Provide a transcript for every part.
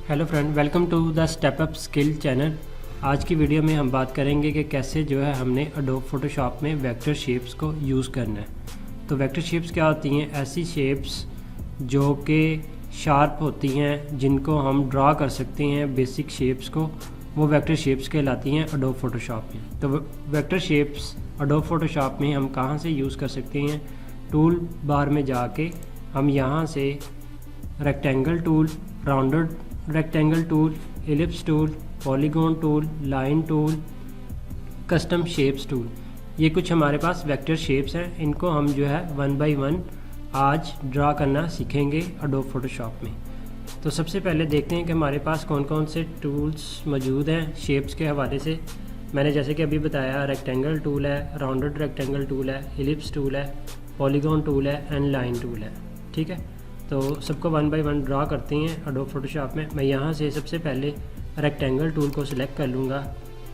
Hello friend, welcome to the step up skill channel. आज की video में हम बात करेंगे कि कैसे जो है हमने एडोब फोटोशॉप में वेक्टर शेप्स को यूज़ करना है। तो वेक्टर शेप्स क्या होती हैं? ऐसी शेप्स जो कि शार्प होती हैं, जिनको हम ड्रा कर सकते हैं बेसिक शेप्स को, वो वेक्टर शेप्स कहलाती हैं एडोब फोटोशॉप में। तो वेक्टर शेप्स एडोब फोटोशॉप में हम कहाँ से यूज़ कर सकते हैं? टूल बार में जाके हम यहाँ से rectangle tool, rounded rectangle tool, ellipse tool, polygon tool, line tool, custom shapes tool, ये कुछ हमारे पास वेक्टर शेप्स हैं। इनको हम जो है 1 बाय 1 आज ड्रा करना सीखेंगे एडोब फोटोशॉप में। तो सबसे पहले देखते हैं कि हमारे पास कौन कौन से टूल्स मौजूद हैं शेप्स के हवाले से। मैंने जैसे कि अभी बताया, रेक्टेंगल टूल है, राउंडेड रेक्टेंगल टूल है, एलिप्स टूल है, पॉलीगॉन टूल है एंड लाइन टूल है। ठीक है, तो सबको 1 बाय 1 ड्रा करते हैं एडोब फोटोशॉप में। मैं यहाँ से सबसे पहले रेक्टेंगल टूल को सिलेक्ट कर लूँगा।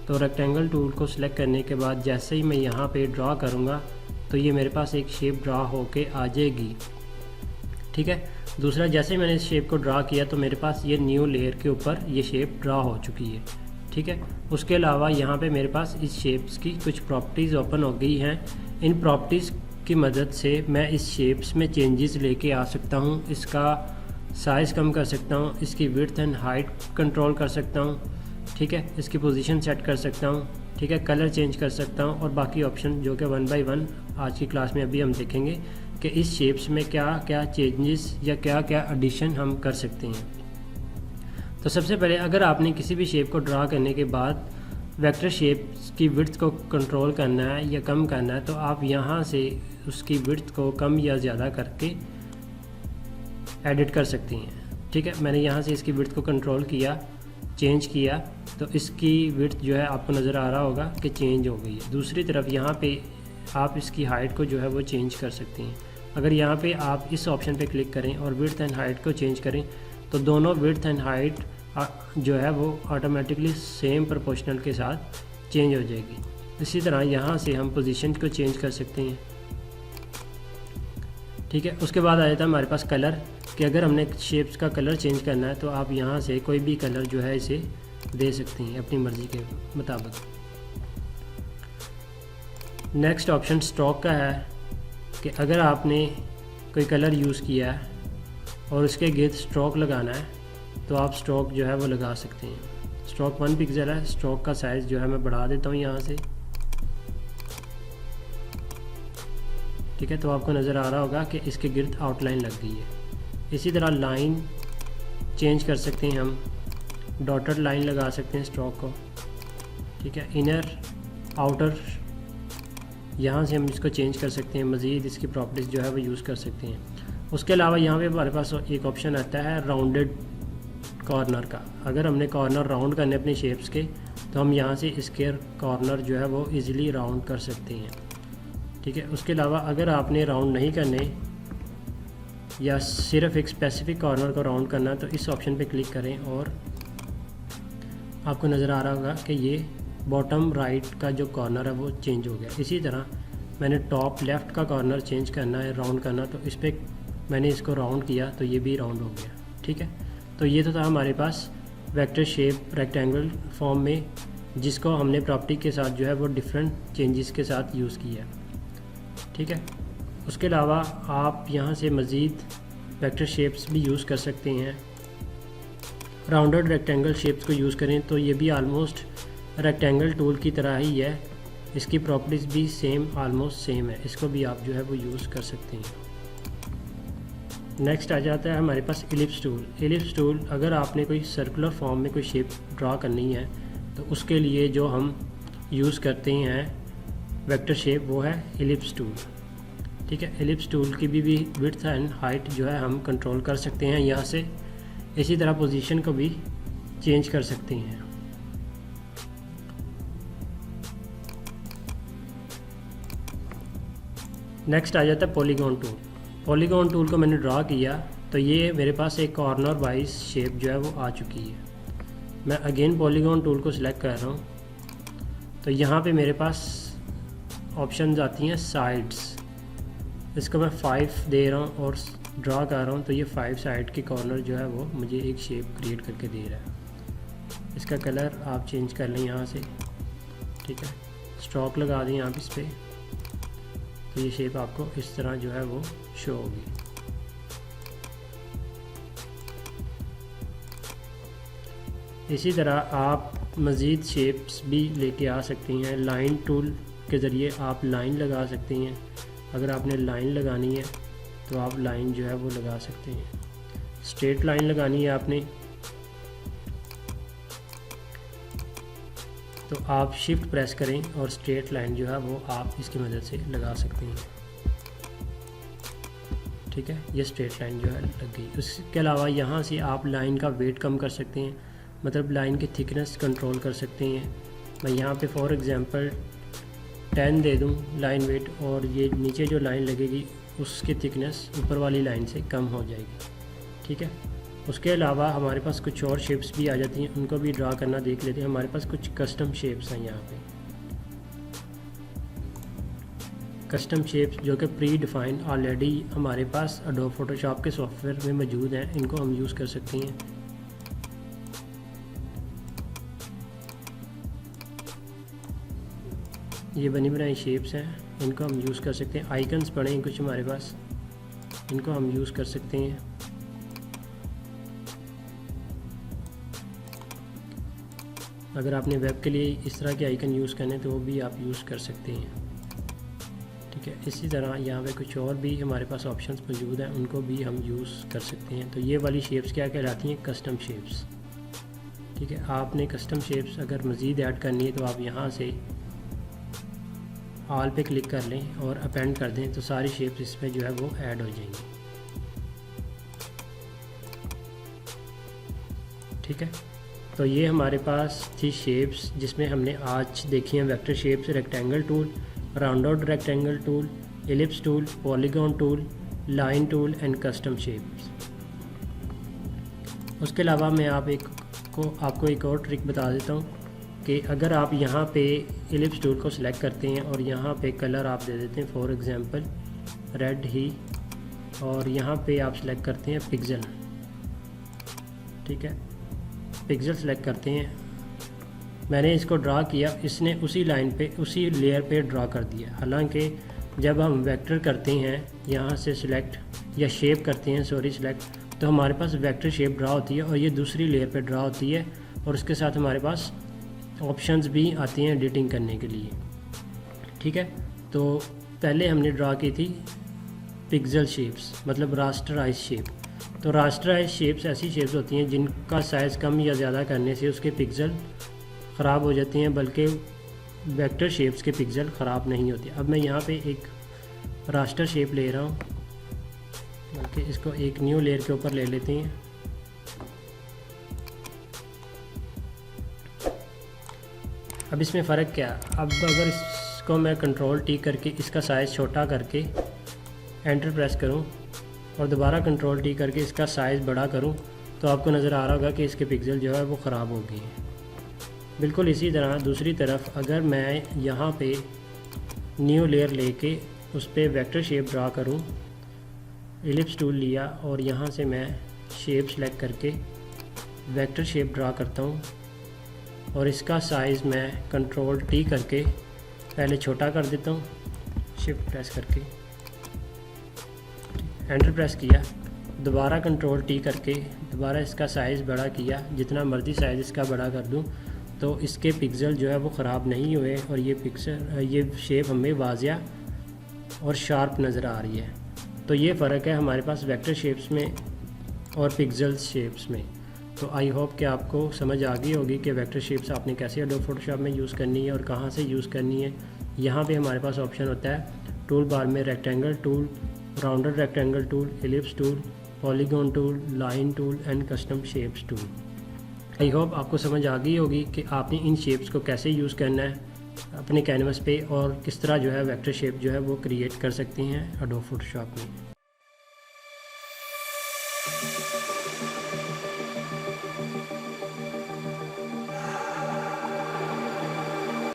तो रेक्टेंगल टूल को सिलेक्ट करने के बाद जैसे ही मैं यहाँ पे ड्रा करूँगा तो ये मेरे पास एक शेप ड्रा होके आ जाएगी। ठीक है, दूसरा, जैसे ही मैंने इस शेप को ड्रा किया तो मेरे पास ये न्यू लेयर के ऊपर ये शेप ड्रा हो चुकी है। ठीक है, उसके अलावा यहाँ पे मेरे पास इस शेप्स की कुछ प्रॉपर्टीज़ ओपन हो गई हैं। इन प्रॉपर्टीज़ की मदद से मैं इस शेप्स में चेंजेस लेके आ सकता हूँ। इसका साइज़ कम कर सकता हूँ, इसकी विड्थ एंड हाइट कंट्रोल कर सकता हूँ। ठीक है, इसकी पोजीशन सेट कर सकता हूँ। ठीक है, कलर चेंज कर सकता हूँ और बाकी ऑप्शन जो कि 1 बाय 1 आज की क्लास में अभी हम देखेंगे कि इस शेप्स में क्या क्या चेंजेस या क्या क्या एडिशन हम कर सकते हैं। तो सबसे पहले, अगर आपने किसी भी शेप को ड्रा करने के बाद वेक्टर शेप्स की विड्थ को कंट्रोल करना है या कम करना है, तो आप यहाँ से उसकी विड्थ को कम या ज़्यादा करके एडिट कर सकती हैं। ठीक है, मैंने यहाँ से इसकी विड्थ को कंट्रोल किया, चेंज किया, तो इसकी विड्थ जो है आपको नज़र आ रहा होगा कि चेंज हो गई है। दूसरी तरफ यहाँ पे आप इसकी हाइट को जो है वो चेंज कर सकती हैं। अगर यहाँ पे आप इस ऑप्शन पे क्लिक करें और विड्थ एंड हाइट को चेंज करें तो दोनों विड्थ एंड हाइट जो है वो ऑटोमेटिकली सेम प्रोपोर्शनल के साथ चेंज हो जाएगी। इसी तरह यहाँ से हम पोजीशन को चेंज कर सकते हैं। ठीक है, उसके बाद आ जाता है हमारे पास कलर, कि अगर हमने शेप्स का कलर चेंज करना है तो आप यहाँ से कोई भी कलर जो है इसे दे सकते हैं अपनी मर्ज़ी के मुताबिक। नेक्स्ट ऑप्शन स्ट्रोक का है कि अगर आपने कोई कलर यूज़ किया है और उसके गिर्द स्ट्रोक लगाना है तो आप स्ट्रोक जो है वो लगा सकते हैं। स्ट्रोक 1 पिक्सल है, स्ट्रोक का साइज़ जो है मैं बढ़ा देता हूँ यहाँ से। ठीक है, तो आपको नज़र आ रहा होगा कि इसके गिर्द आउटलाइन लग गई है। इसी तरह लाइन चेंज कर सकते हैं, हम डॉटेड लाइन लगा सकते हैं स्ट्रोक को। ठीक है, इनर आउटर यहाँ से हम इसको चेंज कर सकते हैं, मज़ीद इसकी प्रॉपर्टीज़ जो है वो यूज़ कर सकते हैं। उसके अलावा यहाँ पे हमारे पास एक ऑप्शन आता है राउंडेड कॉर्नर का। अगर हमने कॉर्नर राउंड करने अपने शेप्स के, तो हम यहाँ से इसके कॉर्नर जो है वो इजीली राउंड कर सकते हैं। ठीक है, उसके अलावा अगर आपने राउंड नहीं करने या सिर्फ एक स्पेसिफिक कॉर्नर को राउंड करना है तो इस ऑप्शन पे क्लिक करें और आपको नज़र आ रहा होगा कि ये बॉटम राइट का जो कॉर्नर है वो चेंज हो गया। इसी तरह मैंने टॉप लेफ़्ट का कॉर्नर चेंज करना है, राउंड करना, तो इस पर मैंने इसको राउंड किया तो ये भी राउंड हो गया। ठीक है, तो ये तो था हमारे पास वेक्टर शेप रेक्टेंगल फॉर्म में, जिसको हमने प्रॉपर्टी के साथ जो है वो डिफरेंट चेंजेस के साथ यूज़ किया। ठीक है, उसके अलावा आप यहाँ से मज़ीद वेक्टर शेप्स भी यूज़ कर सकते हैं। राउंडेड रेक्टेंगल शेप्स को यूज़ करें तो ये भी आलमोस्ट रेक्टेंगल टूल की तरह ही है, इसकी प्रॉपर्टीज़ भी सेम आलमोस्ट सेम है, इसको भी आप जो है वो यूज़ कर सकते हैं। नेक्स्ट आ जाता है हमारे पास एलिप्स टूल। एलिप्स टूल, अगर आपने कोई सर्कुलर फॉर्म में कोई शेप ड्रा करनी है तो उसके लिए जो हम यूज़ करते हैं वेक्टर शेप, वो है एलिप्स टूल। ठीक है, एलिप्स टूल की भी विड्थ एंड हाइट जो है हम कंट्रोल कर सकते हैं यहाँ से। इसी तरह पोजीशन को भी चेंज कर सकते हैं। नेक्स्ट आ जाता है पॉलीगॉन टूल। पॉलीगॉन टूल को मैंने ड्रा किया तो ये मेरे पास एक कॉर्नर वाइज शेप जो है वो आ चुकी है। मैं अगेन पॉलीगॉन टूल को सिलेक्ट कर रहा हूँ तो यहाँ पे मेरे पास ऑप्शंस आती हैं साइड्स। इसको मैं 5 दे रहा हूँ और ड्रा कर रहा हूँ, तो ये 5 साइड के कॉर्नर जो है वो मुझे एक शेप क्रिएट करके दे रहा है। इसका कलर आप चेंज कर लें यहाँ से, ठीक है, स्ट्रोक लगा दें आप इस पर, तो ये शेप आपको इस तरह जो है वो शो होगी। इसी तरह आप मज़ीद शेप्स भी लेके आ सकती हैं। लाइन टूल के ज़रिए आप लाइन लगा सकती हैं। अगर आपने लाइन लगानी है तो आप लाइन जो है वो लगा सकते हैं। स्ट्रेट लाइन लगानी है आपने तो आप शिफ्ट प्रेस करें और स्ट्रेट लाइन जो है वो आप इसकी मदद से लगा सकते हैं, ठीक है। ये स्ट्रेट लाइन जो है लग गई। उसके अलावा यहाँ से आप लाइन का वेट कम कर सकते हैं, मतलब लाइन की थिकनेस कंट्रोल कर सकते हैं। मैं यहाँ पे फॉर एग्ज़ाम्पल 10 दे दूँ लाइन वेट, और ये नीचे जो लाइन लगेगी उसकी थिकनेस ऊपर वाली लाइन से कम हो जाएगी, ठीक है। उसके अलावा हमारे पास कुछ और शेप्स भी आ जाती हैं, उनको भी ड्रा करना देख लेते हैं। हमारे पास कुछ कस्टम शेप्स हैं यहाँ पे, कस्टम शेप्स जो कि प्री डिफाइंड ऑलरेडी हमारे पास एडोब फोटोशॉप के सॉफ्टवेयर में मौजूद हैं। इनको हम यूज़ कर सकते हैं। ये बनी बनाई शेप्स हैं, इनको हम यूज़ कर सकते हैं। आइकन्स पड़े हैं कुछ हमारे पास, इनको हम यूज़ कर सकते हैं। अगर आपने वेब के लिए इस तरह के आइकन यूज़ करने तो वो भी आप यूज़ कर सकते हैं, ठीक है। इसी तरह यहाँ पे कुछ और भी हमारे पास ऑप्शंस मौजूद हैं, उनको भी हम यूज़ कर सकते हैं। तो ये वाली शेप्स क्या कहलाती हैं? कस्टम शेप्स, ठीक है। आपने कस्टम शेप्स अगर मज़ीद ऐड करनी है तो आप यहाँ से ऑल पे क्लिक कर लें और अपेंड कर दें, तो सारी शेप्स इसमें जो है वो ऐड हो जाएंगी, ठीक है। तो ये हमारे पास थी शेप्स जिसमें हमने आज देखी हैं vector shapes, rectangle tool, rounded rectangle tool, ellipse tool, polygon tool, line tool and custom shapes. उसके अलावा मैं आपको एक और ट्रिक बता देता हूँ कि अगर आप यहाँ पे एलिप्स टूल को सिलेक्ट करते हैं और यहाँ पे कलर आप दे देते हैं फॉर एग्जांपल रेड ही, और यहाँ पे आप सिलेक्ट करते हैं पिक्सल, ठीक है। पिक्सल सेलेक्ट करते हैं, मैंने इसको ड्रा किया, इसने उसी लाइन पे उसी लेयर पे ड्रा कर दिया। हालांकि जब हम वेक्टर करते हैं यहाँ से सिलेक्ट या शेप करते हैं सिलेक्ट, तो हमारे पास वेक्टर शेप ड्रा होती है और ये दूसरी लेयर पे ड्रा होती है, और उसके साथ हमारे पास ऑप्शंस भी आती हैं एडिटिंग करने के लिए, ठीक है। तो पहले हमने ड्रा की थी पिक्सल शेप्स, मतलब रास्टराइज शेप। तो रास्टराइज शेप्स ऐसी शेप्स होती हैं जिनका साइज़ कम या ज़्यादा करने से उसके पिक्सल ख़राब हो जाते हैं, बल्कि वेक्टर शेप्स के पिक्सल ख़राब नहीं होते। अब मैं यहाँ पे एक रास्टर शेप ले रहा हूँ, बल्कि इसको एक न्यू लेयर के ऊपर ले लेते हैं। अब इसमें फ़र्क क्या, अब अगर इसको मैं कंट्रोल टी करके इसका साइज़ छोटा करके एंटर प्रेस करूं और दोबारा कंट्रोल टी करके इसका साइज़ बड़ा करूं, तो आपको नज़र आ रहा होगा कि इसके पिक्सल जो है वो ख़राब हो गए हैं। बिल्कुल इसी तरह दूसरी तरफ अगर मैं यहाँ पे न्यू लेयर लेके उस पर वेक्टर शेप ड्रा करूं, एलिप्स टूल लिया और यहाँ से मैं शेप सेलेक्ट करके वेक्टर शेप ड्रा करता हूँ, और इसका साइज़ मैं कंट्रोल टी करके पहले छोटा कर देता हूँ, शिफ्ट प्रेस करके एंटर प्रेस किया, दोबारा कंट्रोल टी करके दोबारा इसका साइज़ बड़ा किया, जितना मर्ज़ी साइज़ इसका बड़ा कर दूँ तो इसके पिक्सल जो है वो ख़राब नहीं हुए, और ये शेप हमें वाज़िया और शार्प नज़र आ रही है। तो ये फ़र्क है हमारे पास वेक्टर शेप्स में और पिक्सल शेप्स में। तो आई होप कि आपको समझ आ गई होगी कि वेक्टर शेप्स आपने कैसे एडोब फोटोशॉप में यूज़ करनी है और कहाँ से यूज़ करनी है। यहाँ पे हमारे पास ऑप्शन होता है टूल बार में rectangle tool, rounded rectangle tool, ellipse tool, polygon tool, line tool and custom shapes tool. I hope आपको समझ आ गई होगी कि आपने इन शेप्स को कैसे यूज़ करना है अपने कैनवस पे, और किस तरह जो है वेक्टर शेप जो है वो क्रिएट कर सकते हैं एडोब फोटोशॉप में।